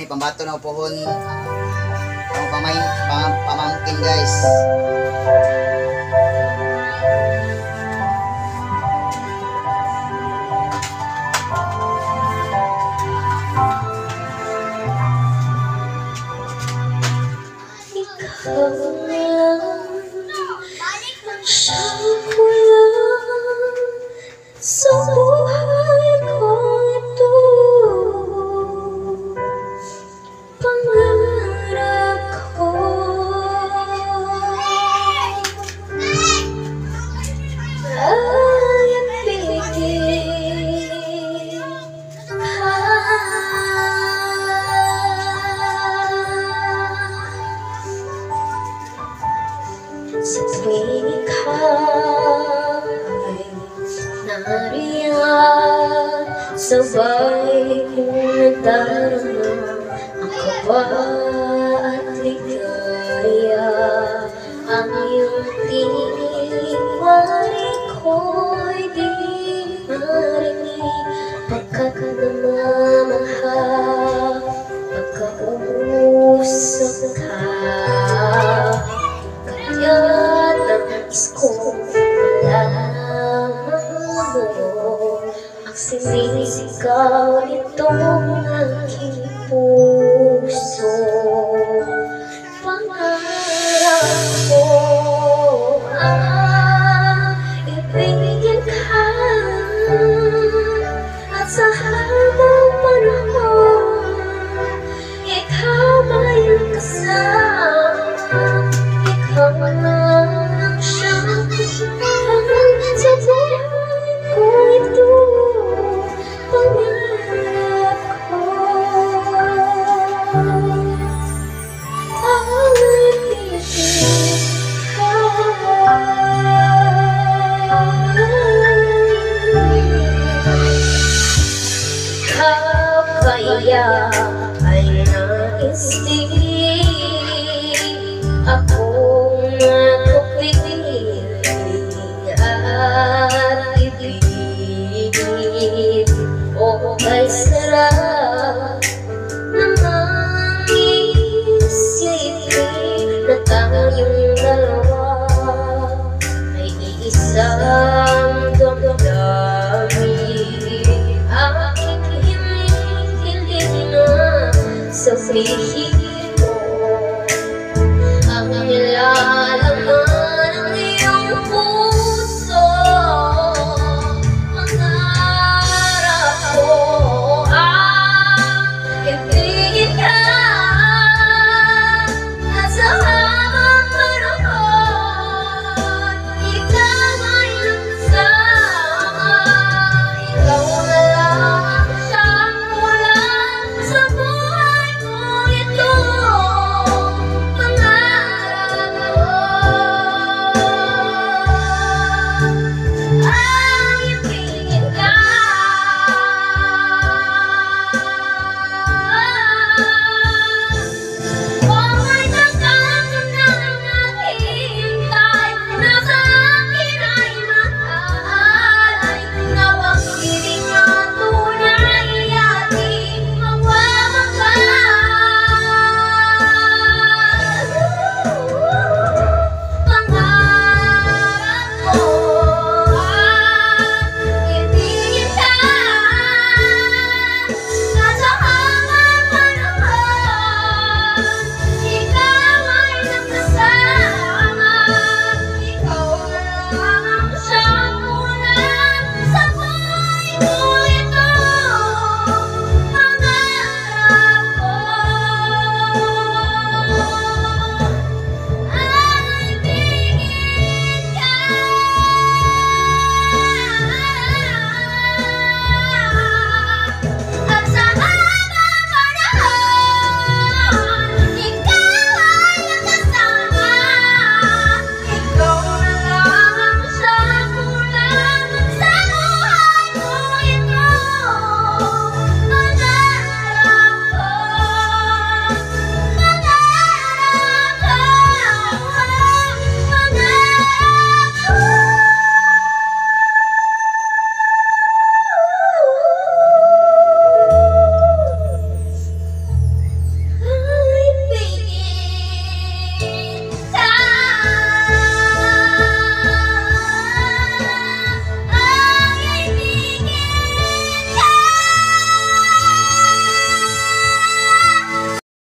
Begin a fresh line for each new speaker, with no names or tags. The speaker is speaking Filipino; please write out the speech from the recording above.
ni pambato na upuhon ang pamangkin guys.
Sa buhay ko ito, pangarap ko ay ibigin sa tuwing ikaw ay nariyan, sabay kong nadarama ang kaba at ligaya. Ang iyong tinig, wari ko'y di marinig, pagkat namamahal, pagkausap ka. Kaya nais ko malaman mo ang sinisigaw nitong aking puso. Pangarap ko ibigin ka, at sa habang panahon ikaw may kasama. Ikaw lang siyang sa buhay ko ito, pangarap ko ang ibigin ka. Ikaw kaya ay nais din akong makupiling at ibigin. O kay sarap namang isipin na tayong dalawa ay iisang damdamin. Aking hinihiling na sabihin